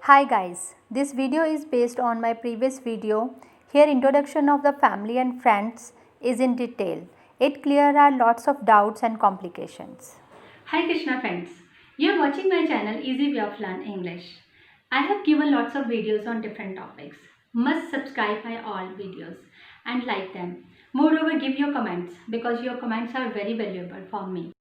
Hi guys, this video is based on my previous video. Here introduction of the family and friends is in detail. It clear are lots of doubts and complications. Hi Krishna friends, you are watching my channel Easy Way of Learn English. I have given lots of videos on different topics. Must subscribe my all videos and like them. Moreover, give your comments because your comments are very valuable for me.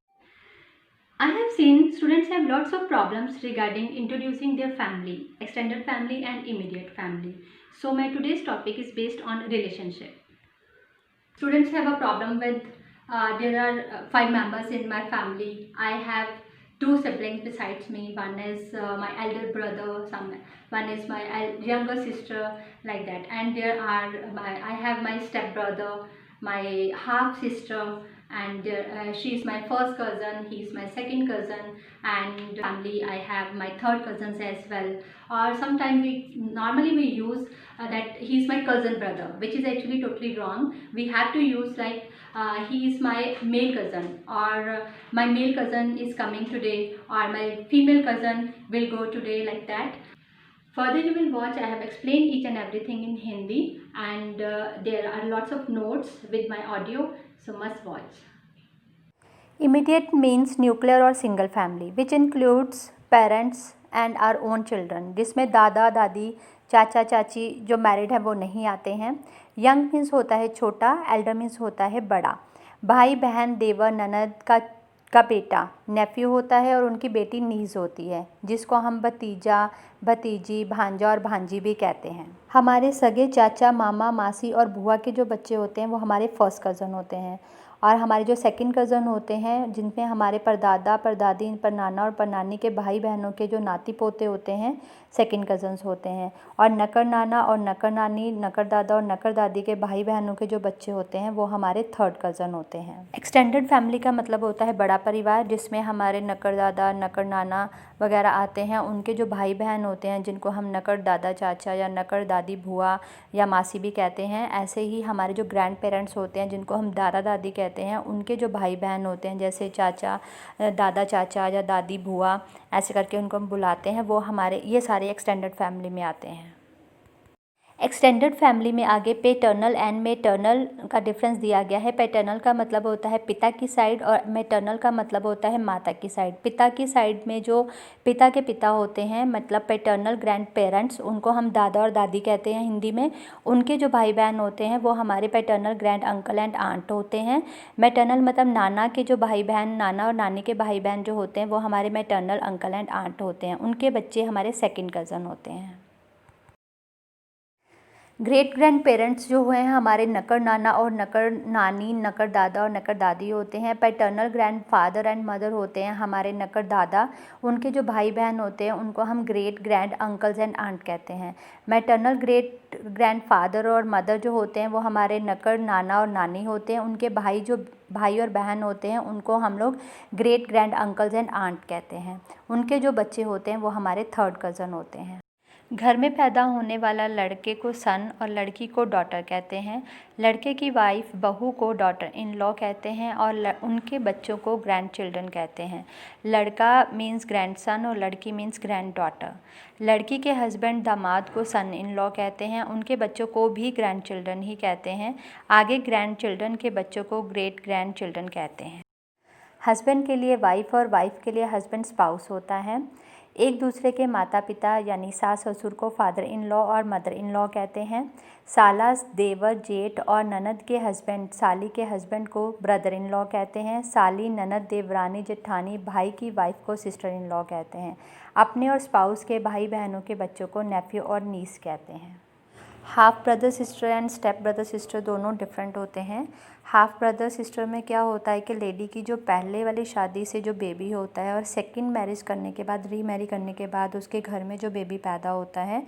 I have seen students have lots of problems regarding introducing their family, extended family and immediate family. So my today's topic is based on relationship. Students have a problem with there are 5 members in my family. I have 2 siblings besides me. One is my elder brother, one is my younger sister, like that. And there are I have my step brother, my half sister, and she is my first cousin, he is my second cousin, and family I have my third cousins as well. Or sometimes we use that he is my cousin brother, which is actually totally wrong. We have to use like he is my male cousin, or my male cousin is coming today, or my female cousin will go today, like that. Further you will watch, I have explained each and everything in Hindi, and there are lots of notes with my audio, so must watch. Immediate means nuclear or single family which includes parents and our own children, जिसमें दादा दादी चाचा चाची जो married है वो नहीं आते हैं. यंग मीन्स होता है छोटा, एल्डर मीन्स होता है बड़ा. भाई बहन देवर ननद का बेटा नेफ्यू होता है और उनकी बेटी नीज़ होती है, जिसको हम भतीजा भतीजी भांजा और भांजी भी कहते हैं. हमारे सगे चाचा मामा मासी और बुआ के जो बच्चे होते हैं वो हमारे फर्स्ट कज़न होते हैं. और हमारे जो सेकंड कज़न होते हैं जिनमें हमारे परदादा परदादी परनाना और परनानी के भाई बहनों के जो नाती पोते होते हैं सेकंड कज़न्स होते हैं. और नकर नाना और नकर नानी नकर दादा और नकर दादी के भाई बहनों के जो बच्चे होते हैं वो हमारे थर्ड कज़न होते हैं. एक्सटेंडेड फैमिली का मतलब होता है बड़ा परिवार, जिसमें हमारे नकर दादा नकर नाना वगैरह आते हैं. उनके जो भाई बहन होते हैं जिनको हम नकर दादा चाचा या नकर दादी बुआ या मासी भी कहते हैं. ऐसे ही हमारे जो ग्रैंड पेरेंट्स होते हैं जिनको हम दादा दादी कहते हैं, उनके जो भाई बहन होते हैं जैसे चाचा दादा चाचा या दादी बुआ ऐसे करके उनको हम बुलाते हैं, वो हमारे ये सारे एक्सटेंडेड फैमिली में आते हैं. एक्सटेंडेड फैमिली में आगे पेटर्नल एंड मेटर्नल का डिफरेंस दिया गया है. पेटर्नल का मतलब होता है पिता की साइड और मेटर्नल का मतलब होता है माता की साइड. पिता की साइड में जो पिता के पिता होते हैं मतलब पेटर्नल ग्रैंड पेरेंट्स, उनको हम दादा और दादी कहते हैं हिंदी में. उनके जो भाई बहन होते हैं वो हमारे paternal grand uncle and aunt होते हैं. मेटर्नल मतलब नाना के जो भाई बहन नाना और नानी के भाई बहन जो होते हैं वो हमारे मेटर्नल अंकल एंड आंट होते हैं. उनके बच्चे हमारे सेकेंड कज़न होते हैं. ग्रेट ग्रैंड पेरेंट्स जो हुए हैं हमारे नकर नाना और नकर नानी नकर दादा और नकर दादी होते हैं. Paternal grand father and mother होते हैं हमारे नकर दादा. उनके जो भाई बहन होते हैं उनको हम great grand uncles and aunt कहते हैं. मैटर्नल ग्रेट ग्रैंड फादर और मदर जो होते हैं वो हमारे नकर नाना और नानी होते हैं. उनके भाई और बहन होते हैं उनको हम लोग great grand uncles and aunt कहते हैं. उनके जो बच्चे होते हैं वो हमारे थर्ड कज़न होते हैं. घर में पैदा होने वाला लड़के को सन और लड़की को डॉटर कहते हैं. लड़के की वाइफ बहू को डॉटर इन लॉ कहते हैं और उनके बच्चों को ग्रैंड चिल्ड्रन कहते हैं. लड़का मीन्स ग्रैंड सन और लड़की मीन्स ग्रैंड डॉटर. लड़की के हस्बैंड दामाद को सन इन लॉ कहते हैं. उनके बच्चों को भी ग्रैंड चिल्ड्रन ही कहते हैं. आगे ग्रैंड चिल्ड्रन के बच्चों को ग्रेट ग्रैंड चिल्ड्रन कहते हैं. हस्बैंड के लिए वाइफ और वाइफ के लिए हस्बैंड स्पाउस होता है. एक दूसरे के माता पिता यानी सास ससुर को फादर इन लॉ और मदर इन लॉ कहते हैं. साला देवर जेठ और ननद के हस्बैंड साली के हस्बैंड को ब्रदर इन लॉ कहते हैं. साली ननद देवरानी जेठानी भाई की वाइफ को सिस्टर इन लॉ कहते हैं. अपने और स्पाउस के भाई बहनों के बच्चों को नेफ्यू और नीस कहते हैं. Half brother sister and step brother sister दोनों डिफरेंट होते हैं. हाफ ब्रदर सिस्टर में क्या होता है कि लेडी की जो पहले वाली शादी से जो बेबी होता है और सेकंड मैरिज करने के बाद रीमैरी करने के बाद उसके घर में जो बेबी पैदा होता है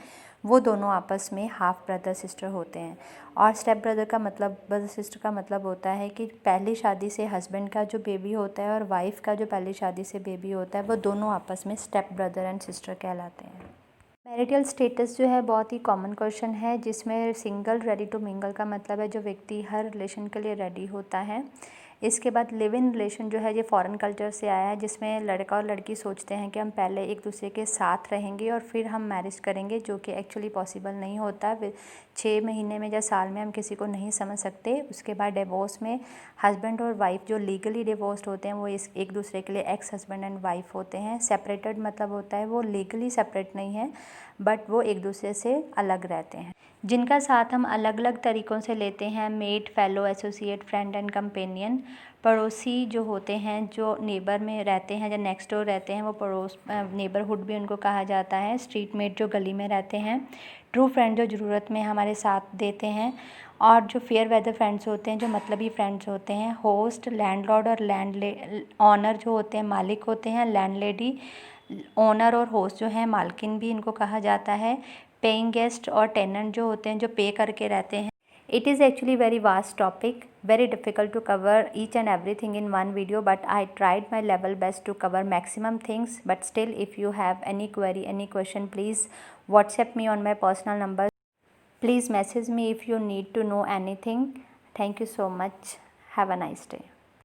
वो दोनों आपस में हाफ ब्रदर सिस्टर होते हैं. और स्टेप ब्रदर सिस्टर का मतलब होता है कि पहली शादी से हस्बैंड का जो बेबी होता है और वाइफ का जो पहली शादी से बेबी होता है वो दोनों आपस में स्टेप ब्रदर एंड सिस्टर कहलाते हैं. मैरिटल स्टेटस जो है बहुत ही कॉमन क्वेश्चन है, जिसमें सिंगल रेडी टू मिंगल का मतलब है जो व्यक्ति हर रिलेशन के लिए रेडी होता है. इसके बाद लिव इन रिलेशन जो है ये फॉरेन कल्चर से आया है, जिसमें लड़का और लड़की सोचते हैं कि हम पहले एक दूसरे के साथ रहेंगे और फिर हम मैरिज करेंगे, जो कि एक्चुअली पॉसिबल नहीं होता। 6 महीने में या साल में हम किसी को नहीं समझ सकते। उसके बाद डिवोर्स में हस्बैंड और वाइफ जो लीगली डिवोर्स्ड होते हैं वो एक दूसरे के लिए एक्स हस्बैंड एंड वाइफ होते हैं। सेपरेटेड मतलब होता है वो लीगली सेपरेट नहीं है, बट वो एक दूसरे से अलग रहते हैं। जिनका साथ हम अलग अलग तरीक़ों से लेते हैं, mate, fellow, associate, friend and companion. पड़ोसी जो होते हैं, जो नेबर में रहते हैं या नेक्स्ट डोर रहते हैं, वो पड़ोस नेबरहुड भी उनको कहा जाता है। स्ट्रीट मेट जो गली में रहते हैं। ट्रू फ्रेंड जो ज़रूरत में हमारे साथ देते हैं। और जो फेयर वेदर फ्रेंड्स होते हैं, जो मतलबी फ्रेंड्स होते हैं। होस्ट, लैंडलॉर्ड और ऑनर जो होते हैं मालिक होते हैं। लैंडलेडी, ओनर और होस्ट जो हैं मालकिन भी इनको कहा जाता है। पेइंग गेस्ट और टेनेंट जो होते हैं जो पे करके रहते हैं। It is actually very vast topic, very difficult to cover each and everything in one video, but I tried my level best to cover maximum things. But still, if you have any query, any question, please WhatsApp me on my personal number. Please message me if you need to know anything. Thank you so much. Have a nice day.